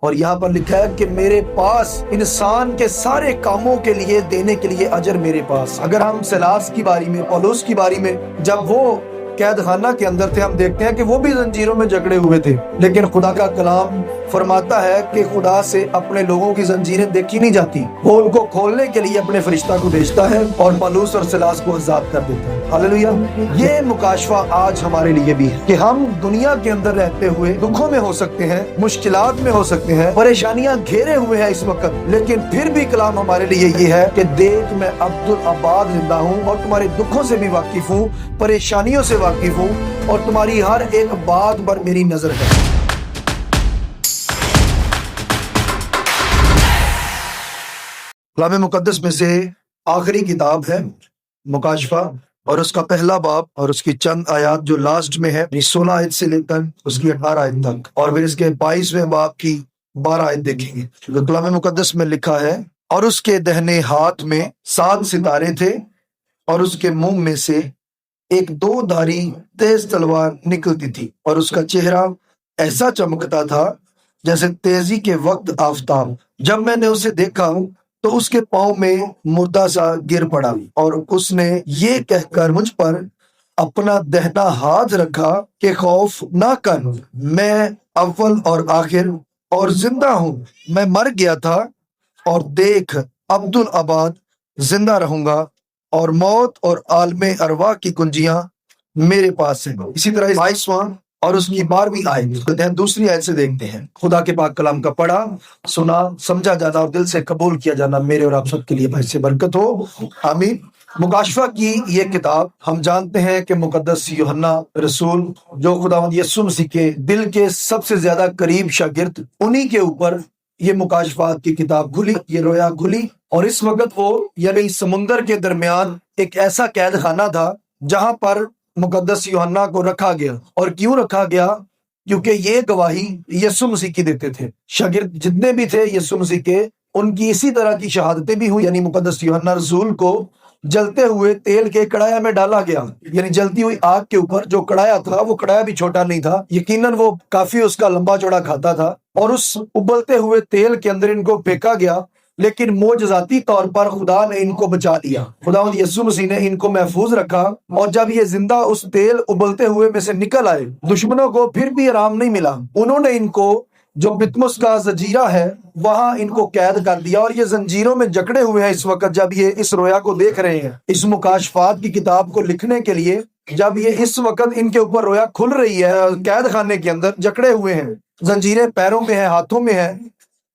اور یہاں پر لکھا ہے کہ میرے پاس انسان کے سارے کاموں کے لیے دینے کے لیے اجر میرے پاس۔ اگر ہم سلاس کی باری میں، پولس کی باری میں، جب وہ قید خانہ کے اندر تھے، ہم دیکھتے ہیں کہ وہ بھی زنجیروں میں جکڑے ہوئے تھے، لیکن خدا کا کلام فرماتا ہے کہ خدا سے اپنے لوگوں کی زنجیریں دیکھی نہیں جاتی، وہ ان کو کھولنے کے لیے اپنے فرشتہ کو بھیجتا ہے اور پولس اور سلاس کو آزاد کر دیتا ہے۔ ہاللیلویہ۔ یہ مکاشفہ آج ہمارے لیے بھی ہے کہ ہم دنیا کے اندر رہتے ہوئے دکھوں میں ہو سکتے ہیں، مشکلات میں ہو سکتے ہیں، پریشانیاں گھیرے ہوئے ہیں اس وقت، لیکن پھر بھی کلام ہمارے لیے یہ ہے کہ دیکھ میں عبدالآباد زندہ ہوں اور تمہارے دکھوں سے بھی واقف ہوں، پریشانیوں سے واقف ہوں، اور تمہاری ہر ایک بات پر میری نظر ہے۔ کلام مقدس میں سے آخری کتاب ہے مکاشفہ، اور اس کا پہلا باب اور اس کی چند آیات جو لاسٹ میں ہے، 16 آیت سے لے کر اس کی 18 آیت تک، اور پھر اس کے 22ویں باب کی 12 آیت دیکھیں گے۔ کلام مقدس میں لکھا ہے، اور اس کے دہنے ہاتھ میں 7 ستارے تھے، اور اس کے منہ میں سے ایک 2 دھاری تیز تلوار نکلتی تھی، اور اس کا چہرہ ایسا چمکتا تھا جیسے تیزی کے وقت آفتاب۔ جب میں نے اسے دیکھا تو اس کے پاؤں میں مردہ سا گر پڑا، اور اس نے یہ کہہ کر مجھ پر اپنا دہنا ہاتھ رکھا کہ خوف نہ کر، میں اول اور آخر اور زندہ ہوں۔ میں مر گیا تھا، اور دیکھ عبدالآباد زندہ رہوں گا، اور موت اور عالم ارواح کی کنجیاں میرے پاس ہیں۔ اسی طرح 22واں اور اس کی 12ویں آیت، دوسری آیت سے دیکھتے ہیں۔ خدا کے پاک کلام کا پڑھا، سنا، سمجھا جانا اور دل سے قبول کیا جانا میرے اور آپ سب کے لیے باعث برکت ہو، آمین۔ مکاشفہ کی یہ کتاب ہم جانتے ہیں کہ مقدس یوحنا رسول، جو خداوند یسوع مسیح کے دل کے سب سے زیادہ قریب شاگرد، انہی کے اوپر یہ مکاشفات کی کتاب کھلی، یہ رویا کھلی، اور اس وقت وہ یعنی سمندر کے درمیان ایک ایسا قید خانہ تھا جہاں پر مقدس یوحنا کو رکھا گیا۔ اور کیوں رکھا گیا؟ کیونکہ یہ گواہی یسوع مسیح کی دیتے تھے۔ شاگرد جتنے بھی تھے یسوع مسیح کے، ان کی اسی طرح کی شہادتیں بھی ہوئی، یعنی مقدس یوحنا رسول کو جلتے ہوئے تیل کے کڑایا میں ڈالا گیا، یعنی جلتی ہوئی آگ کے اوپر جو کڑایا تھا، وہ کڑایا بھی چھوٹا نہیں تھا، یقیناً وہ کافی اس کا لمبا چوڑا کھاتا تھا، اور اس ابلتے ہوئے تیل کے اندر ان کو پھینکا گیا، لیکن معجزاتی طور پر خدا نے ان کو بچا لیا، خداوند یسوع مسیح نے ان کو محفوظ رکھا، اور جب یہ زندہ اس تیل ابلتے ہوئے میں سے نکل آئے، دشمنوں کو پھر بھی آرام نہیں ملا، انہوں نے ان کو جو پتمس کا زنجیرہ ہے وہاں ان کو قید کر دیا، اور یہ زنجیروں میں جکڑے ہوئے ہیں اس وقت جب یہ اس رویا کو دیکھ رہے ہیں، اس مکاشفات کی کتاب کو لکھنے کے لیے، جب یہ اس وقت ان کے اوپر رویا کھل رہی ہے، قید خانے کے اندر جکڑے ہوئے ہیں، زنجیریں پیروں میں ہیں، ہاتھوں میں ہیں،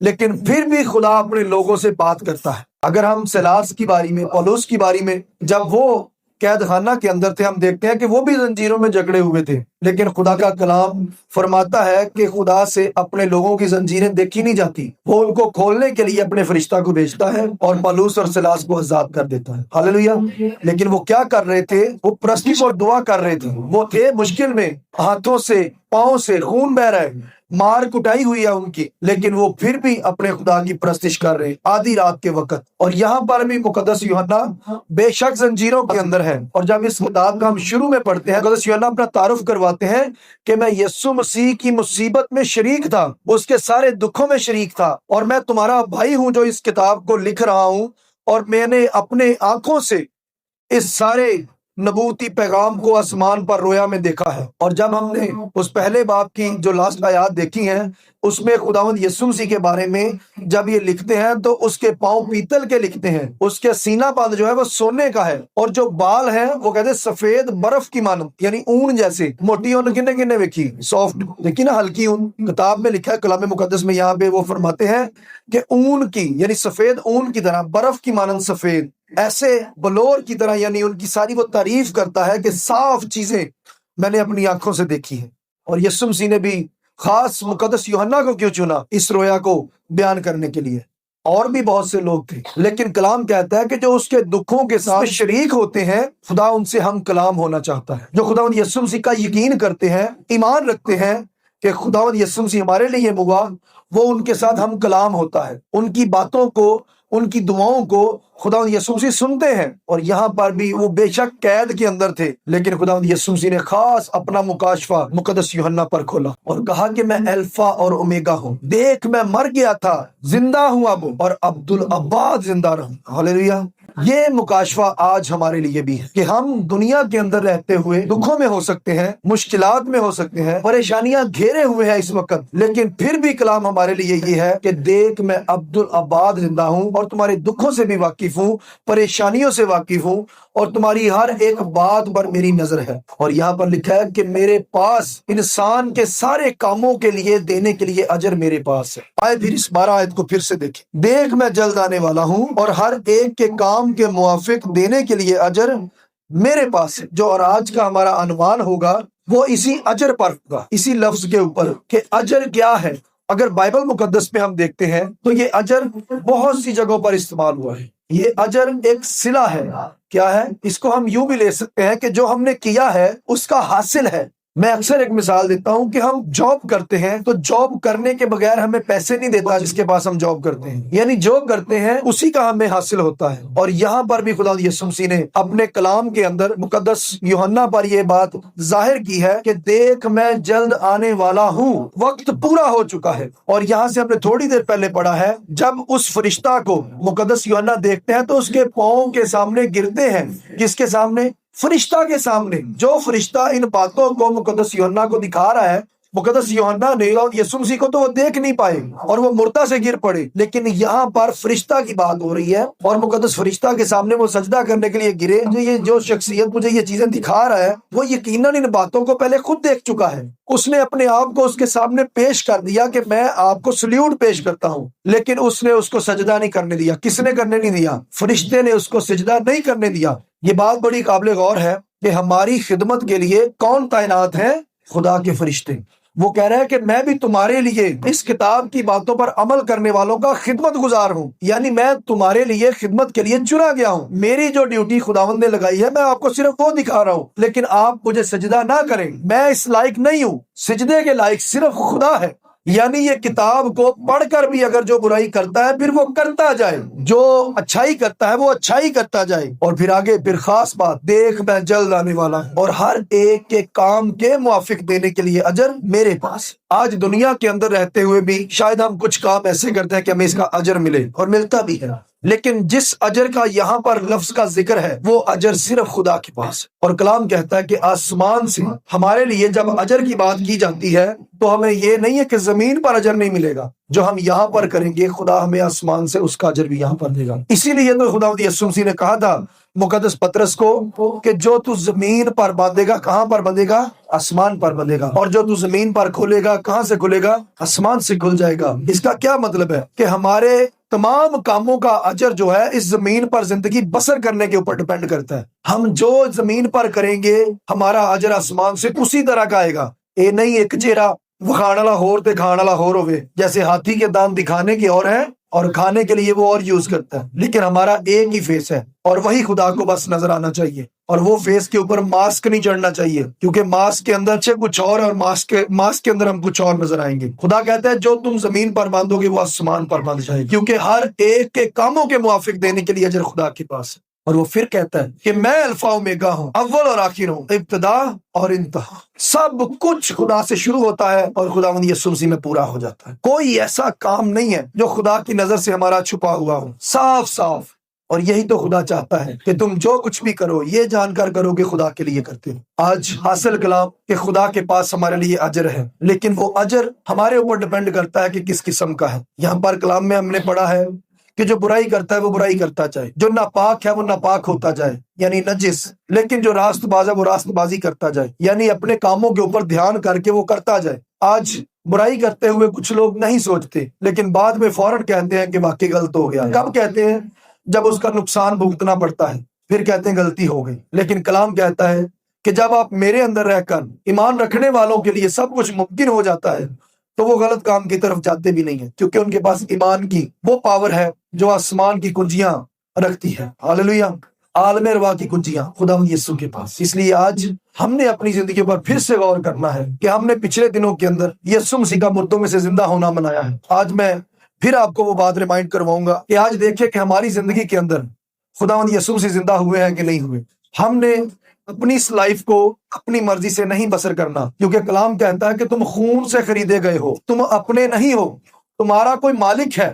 لیکن پھر بھی خدا اپنے لوگوں سے بات کرتا ہے۔ اگر ہم سلاس کی باری میں، پولس کی باری میں، جب وہ قید خانہ کے اندر تھے، ہم دیکھتے ہیں کہ وہ بھی زنجیروں میں جکڑے ہوئے تھے، لیکن خدا کا کلام فرماتا ہے کہ خدا سے اپنے لوگوں کی زنجیریں دیکھی نہیں جاتی، وہ ان کو کھولنے کے لیے اپنے فرشتہ کو بھیجتا ہے اور پولس اور سلاس کو آزاد کر دیتا ہے۔ ہاللیلویہ۔ لیکن وہ کیا کر رہے تھے؟ وہ پرستش اور دعا کر رہے تھے، وہ تھے مشکل میں، ہاتھوں سے، پاؤں سے خون بہ رہا ہے، مار کٹائی ہوئی ہے ان کی، لیکن وہ پھر بھی اپنے خدا کی پرستش کر رہے آدھی رات کے وقت۔ اور یہاں پر بھی مقدس یوحنا بے شک زنجیروں کے اندر ہے، اور جب اس کتاب کا ہم شروع میں پڑھتے ہیں، مقدس یوحنا اپنا تعارف کرواتے ہیں کہ میں یسوع مسیح کی مصیبت میں شریک تھا، اس کے سارے دکھوں میں شریک تھا، اور میں تمہارا بھائی ہوں جو اس کتاب کو لکھ رہا ہوں، اور میں نے اپنے آنکھوں سے اس سارے نبوتی پیغام کو آسمان پر رویا میں دیکھا ہے۔ اور جب ہم نے اس پہلے باب کی جو لاسٹ آیات دیکھی ہیں، اس میں خداوند یسوع مسیح کے بارے میں جب یہ لکھتے ہیں تو اس کے پاؤں پیتل کے لکھتے ہیں، اس کے سینہ بند جو ہے وہ سونے کا ہے، اور جو بال ہیں وہ کہتے ہیں سفید برف کی مانند، یعنی اون جیسے۔ موٹی اون کنے کنے دیکھی؟ سافٹ دیکھی نا، ہلکی اون۔ کتاب میں لکھا ہے کلام مقدس میں، یہاں پہ وہ فرماتے ہیں کہ اون کی، یعنی سفید اون کی طرح، برف کی مانند سفید، ایسے بلور کی طرح، یعنی ان کی ساری وہ تعریف کرتا ہے کہ صاف چیزیں میں نے اپنی آنکھوں سے دیکھی ہیں۔ اور یسوع مسیح نے بھی خاص مقدس یوحنا کو کیوں چنا اس رویا کو بیان کرنے کے لیے؟ اور بھی بہت سے لوگ تھے، لیکن کلام کہتا ہے کہ جو اس کے دکھوں کے ساتھ شریک ہوتے ہیں، خدا ان سے ہم کلام ہونا چاہتا ہے۔ جو خداوند یسوع مسیح کا یقین کرتے ہیں، ایمان رکھتے ہیں کہ خداوند یسوع مسیح ہمارے لیے ہوا، وہ ان کے ساتھ ہم کلام ہوتا ہے، ان کی باتوں کو، ان کی دعاؤں کو خداوند یسوع مسیح سنتے ہیں، اور یہاں پر بھی وہ بے شک قید کے اندر تھے، لیکن خداوند یسوع مسیح نے خاص اپنا مکاشفہ مقدس یوحنا پر کھولا اور کہا کہ میں الفا اور اومیگا ہوں، دیکھ میں مر گیا تھا، زندہ ہوں اب، اور عبدالآباد زندہ رہوں۔ ہاللیلویہ۔ یہ مکاشفہ آج ہمارے لیے بھی ہے کہ ہم دنیا کے اندر رہتے ہوئے دکھوں میں ہو سکتے ہیں، مشکلات میں ہو سکتے ہیں، پریشانیاں گھیرے ہوئے ہیں اس وقت، لیکن پھر بھی کلام ہمارے لیے یہ ہے کہ دیکھ میں عبدالآباد زندہ ہوں، اور تمہارے دکھوں سے بھی واقف ہوں، پریشانیوں سے واقف ہوں، اور تمہاری ہر ایک بات پر میری نظر ہے۔ اور یہاں پر لکھا ہے کہ میرے پاس انسان کے سارے کاموں کے لیے دینے کے لیے اجر میرے پاس ہے۔ آئے پھر اس 12 آیت کو پھر سے دیکھیں، دیکھ میں جلد آنے والا ہوں اور ہر ایک کے کام کے موافق دینے کے لیے اجر میرے پاس ہے۔ جو اور آج کا ہمارا عنوان ہوگا وہ اسی اجر پر ہوگا، اسی لفظ کے اوپر کہ اجر کیا ہے۔ اگر بائبل مقدس میں ہم دیکھتے ہیں تو یہ اجر بہت سی جگہوں پر استعمال ہوا ہے۔ یہ اجر ایک صلہ ہے۔ کیا ہے؟ اس کو ہم یوں بھی لے سکتے ہیں کہ جو ہم نے کیا ہے اس کا حاصل ہے۔ میں اکثر ایک مثال دیتا ہوں کہ ہم جاب کرتے ہیں تو جاب کرنے کے بغیر ہمیں پیسے نہیں دیتا جس کے پاس ہم جاب کرتے ہیں، یعنی جو کرتے ہیں اسی کا ہمیں حاصل ہوتا ہے۔ اور یہاں پر بھی خدا یسوع مسیح نے اپنے کلام کے اندر مقدس یوحنا پر یہ بات ظاہر کی ہے کہ دیکھ میں جلد آنے والا ہوں، وقت پورا ہو چکا ہے۔ اور یہاں سے ہم نے تھوڑی دیر پہلے پڑھا ہے، جب اس فرشتہ کو مقدس یوحنا دیکھتے ہیں تو اس کے پاؤں کے سامنے گرتے ہیں۔ کس کے سامنے؟ فرشتہ کے سامنے۔ جو فرشتہ ان باتوں کو مقدس یوحنا کو دکھا رہا ہے، مقدس یوحنا نے یسوع مسیح کو تو وہ دیکھ نہیں پائے اور وہ مردہ سے گر پڑے، لیکن یہاں پر فرشتہ کی بات ہو رہی ہے اور مقدس فرشتہ کے سامنے وہ سجدہ کرنے کے لیے گرے۔ یہ جو شخصیت مجھے یہ چیزیں دکھا رہا ہے وہ یقیناً ان باتوں کو پہلے خود دیکھ چکا ہے۔ اس نے اپنے آپ کو اس کے سامنے پیش کر دیا کہ میں آپ کو سلیوٹ پیش کرتا ہوں، لیکن اس نے اس کو سجدہ نہیں کرنے دیا۔ کس نے کرنے نہیں دیا؟ فرشتے نے اس کو سجدہ نہیں کرنے دیا۔ یہ بات بڑی قابل غور ہے کہ ہماری خدمت کے لیے کون تعینات ہے؟ خدا کے فرشتے۔ وہ کہہ رہے ہیں کہ میں بھی تمہارے لیے اس کتاب کی باتوں پر عمل کرنے والوں کا خدمت گزار ہوں، یعنی میں تمہارے لیے خدمت کے لیے چنا گیا ہوں۔ میری جو ڈیوٹی خداوند نے لگائی ہے میں آپ کو صرف وہ دکھا رہا ہوں، لیکن آپ مجھے سجدہ نہ کریں، میں اس لائق نہیں ہوں۔ سجدے کے لائق صرف خدا ہے۔ یعنی یہ کتاب کو پڑھ کر بھی اگر جو برائی کرتا ہے پھر وہ کرتا جائے، جو اچھائی کرتا ہے وہ اچھائی کرتا جائے۔ اور پھر آگے پھر خاص بات، دیکھ میں جلد آنے والا ہوں اور ہر ایک کے کام کے موافق دینے کے لیے اجر میرے پاس۔ آج دنیا کے اندر رہتے ہوئے بھی شاید ہم کچھ کام ایسے کرتے ہیں کہ ہمیں اس کا اجر ملے، اور ملتا بھی ہے، لیکن جس اجر کا یہاں پر لفظ کا ذکر ہے وہ اجر صرف خدا کے پاس ہے۔ اور کلام کہتا ہے کہ آسمان سے ہمارے لیے جب اجر کی بات کی جاتی ہے تو ہمیں یہ نہیں ہے کہ زمین پر اجر نہیں ملے گا، جو ہم یہاں پر کریں گے خدا ہمیں آسمان سے اس کا اجر بھی یہاں پر دے گا۔ اسی لیے تو خدا یسوع مسیح نے کہا تھا مقدس پطرس کو کہ جو تو زمین پر باندھے گا کہاں پر بندھے گا؟ آسمان پر بندھے گا، اور جو تو زمین پر کھولے گا کہاں سے کھلے گا؟ آسمان سے کھل جائے گا۔ اس کا کیا مطلب ہے؟ کہ ہمارے تمام کاموں کا اجر جو ہے اس زمین پر زندگی بسر کرنے کے اوپر ڈیپینڈ کرتا ہے۔ ہم جو زمین پر کریں گے ہمارا اجر آسمان سے اسی طرح کا آئے گا۔ اے نہیں ایک چہرہ وکھانے والا ہور تے کھان والا ہور ہوئے، جیسے ہاتھی کے دانت دکھانے کے اور ہیں اور کھانے کے لیے وہ اور یوز کرتا ہے، لیکن ہمارا ایک ہی فیس ہے اور وہی خدا کو بس نظر آنا چاہیے، اور وہ فیس کے اوپر ماسک نہیں چڑھنا چاہیے، کیونکہ ماسک کے اندر کچھ اور ماسک کے اندر ہم کچھ اور نظر آئیں گے۔ خدا کہتا ہے جو تم زمین پر باندھو گے وہ آسمان پر باندھ جائے گا، کیونکہ ہر ایک کے کاموں کے موافق دینے کے لیے اجر خدا کے پاس ہے۔ اور وہ پھر کہتا ہے کہ میں الفا اومیگا ہوں، اول اور آخر ہوں، ابتدا اور انتہا۔ سب کچھ خدا سے شروع ہوتا ہے اور خداوند یسوع مسیح میں پورا ہو جاتا ہے۔ کوئی ایسا کام نہیں ہے جو خدا کی نظر سے ہمارا چھپا ہوا ہو، صاف صاف۔ اور یہی تو خدا چاہتا ہے کہ تم جو کچھ بھی کرو یہ جان کر کرو کہ خدا کے لیے کرتے ہو۔ آج حاصل کلام کہ خدا کے پاس ہمارے لیے اجر ہے، لیکن وہ اجر ہمارے اوپر ڈیپینڈ کرتا ہے کہ کس قسم کا ہے۔ یہاں پر کلام میں ہم نے پڑھا ہے کہ جو برائی کرتا ہے وہ برائی کرتا جائے، جو ناپاک ہے وہ ناپاک ہوتا جائے یعنی نجس، لیکن جو راست باز ہے وہ راست بازی کرتا جائے، یعنی اپنے کاموں کے اوپر دھیان کر کے وہ کرتا جائے۔ آج برائی کرتے ہوئے کچھ لوگ نہیں سوچتے، لیکن بعد میں فوراً کہتے ہیں کہ واقعی غلط ہو گیا۔ کب کہتے ہیں؟ جب اس کا نقصان بھگتنا پڑتا ہے، پھر کہتے ہیں غلطی ہو گئی۔ لیکن کلام کہتا ہے کہ جب آپ میرے اندر رہ کر ایمان رکھنے والوں کے لیے سب کچھ ممکن ہو جاتا ہے تو وہ غلط کام کی طرف جاتے بھی نہیں ہیں، کیونکہ ان کے پاس ایمان کی وہ پاور ہے جو آسمان کی کنجیاں رکھتی ہے۔ ہاللیلویہ۔ عالم ارواح کی کنجیاں خداوند یسوع کے پاس۔ اس لیے آج ہم نے اپنی زندگی پر پھر سے غور کرنا ہے کہ ہم نے پچھلے دنوں کے اندر یسوع مسیح کا مردوں میں سے زندہ ہونا منایا ہے۔ آج میں پھر آپ کو وہ بات ریمائنڈ کرواؤں گا کہ آج دیکھیں کہ ہماری زندگی کے اندر خداوند یسوع سے زندہ ہوئے ہیں کہ نہیں ہوئے. ہم نے اپنی اس لائف کو اپنی مرضی سے نہیں بسر کرنا، کیونکہ کلام کہتا ہے کہ تم خون سے خریدے گئے ہو، تم اپنے نہیں ہو، تمہارا کوئی مالک ہے،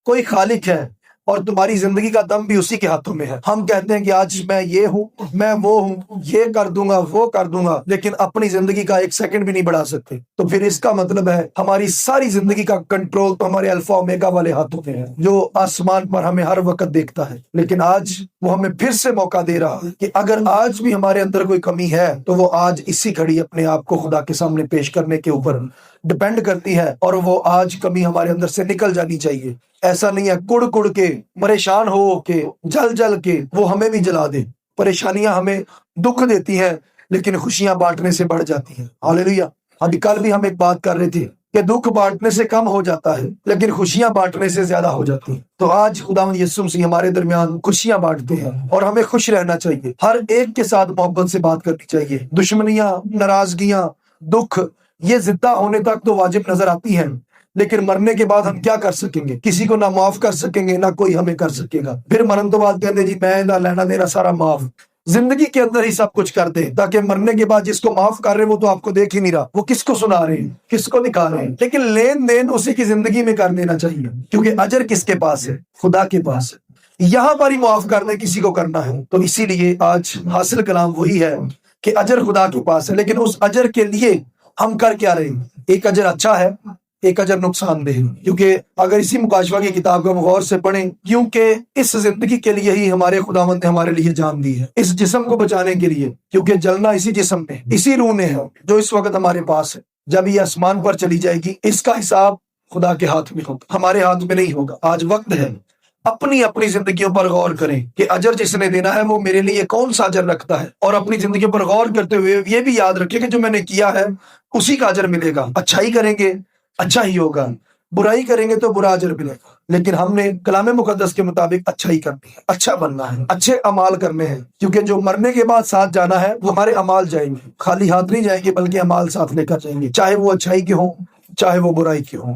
کوئی خالق ہے، اور تمہاری زندگی کا دم بھی اسی کے ہاتھوں میں ہے. ہم کہتے ہیں کہ آج میں یہ ہوں، میں وہ ہوں، یہ کر دوں گا، وہ کر دوں گا، لیکن اپنی زندگی کا ایک سیکنڈ بھی نہیں بڑھا سکتے. تو پھر اس کا مطلب ہے ہماری ساری زندگی کا کنٹرول تو ہمارے الفا اومیگا والے ہاتھوں میں ہے، جو آسمان پر ہمیں ہر وقت دیکھتا ہے. لیکن آج وہ ہمیں پھر سے موقع دے رہا ہے کہ اگر آج بھی ہمارے اندر کوئی کمی ہے تو وہ آج اسی گھڑی اپنے آپ کو خدا کے سامنے پیش کرنے کے اوپر ڈپینڈ کرتی ہے، اور وہ آج کمی ہمارے اندر سے نکل جانی چاہیے. ایسا نہیں ہے کڑ کڑ کے، پریشان ہو کے، جل جل کے وہ ہمیں بھی جلا دے. پریشانیاں ہمیں دکھ دیتی ہیں لیکن خوشیاں بانٹنے سے بڑھ جاتی ہیں. ہاللیلویہ. ابھی کل بھی ہم ایک بات کر رہے تھے کہ دکھ بانٹنے سے کم ہو جاتا ہے لیکن خوشیاں بانٹنے سے زیادہ ہو جاتی ہیں. تو آج خداوند یسوع مسیح ہمارے درمیان خوشیاں بانٹتے ہیں، اور ہمیں خوش رہنا چاہیے. ہر ایک کے ساتھ محبت سے بات کرنی چاہیے. دشمنیاں، ناراضگیاں، دکھ، یہ زندہ ہونے تک تو واجب نظر آتی ہیں، لیکن مرنے کے بعد ہم کیا کر سکیں گے؟ کسی کو نہ معاف کر سکیں گے، نہ کوئی ہمیں کر سکے گا. پھر مرن تو بعد کہتے جی میں نہ لینا دینا سارا معاف. زندگی کے اندر ہی سب کچھ کر دے تاکہ مرنے کے بعد جس کو معاف کر رہے ہیں وہ تو آپ کو دیکھ ہی نہیں رہا، وہ کس کو سنا رہے ہیں، کس کو دکھا رہے ہیں. لیکن لین دین اسی کی زندگی میں کر دینا چاہیے، کیونکہ اجر کس کے پاس ہے؟ خدا کے پاس ہے. یہاں پر ہی معاف کرنا کسی کو کرنا ہے. تو اسی لیے آج حاصل کلام وہی ہے کہ اجر خدا کے پاس ہے، لیکن اس اجر کے لیے ہم کر کیا رہے ہیں؟ ایک اجر اچھا ہے، ایک اجر نقصان دہ. کیونکہ اگر اسی مکاشفہ کی کتاب کو ہم غور سے پڑھیں، کیونکہ اس زندگی کے لیے ہی ہمارے خداوند نے ہمارے لیے جان دی ہے، اس جسم کو بچانے کے لیے، کیونکہ جلنا اسی جسم میں، اسی روح میں ہے جو اس وقت ہمارے پاس ہے. جب یہ آسمان پر چلی جائے گی اس کا حساب خدا کے ہاتھ میں ہوگا، ہمارے ہاتھ میں نہیں ہوگا. آج وقت ہے اپنی اپنی زندگیوں پر غور کریں کہ اجر جس نے دینا ہے وہ میرے لیے کون سا اجر رکھتا ہے، اور اپنی زندگیوں پر غور کرتے ہوئے یہ بھی یاد رکھیں کہ جو میں نے کیا ہے اسی کا اجر ملے گا. اچھائی کریں گے اچھا ہی ہوگا، برائی کریں گے تو برا اجر ملے گا. لیکن ہم نے کلام مقدس کے مطابق اچھائی کرنی ہے، اچھا بننا ہے، اچھے اعمال کرنے ہیں، کیونکہ جو مرنے کے بعد ساتھ جانا ہے وہ ہمارے اعمال جائیں گے. خالی ہاتھ نہیں جائیں گے بلکہ اعمال ساتھ لے کر جائیں گے، چاہے وہ اچھائی کے ہوں چاہے وہ برائی کے ہوں.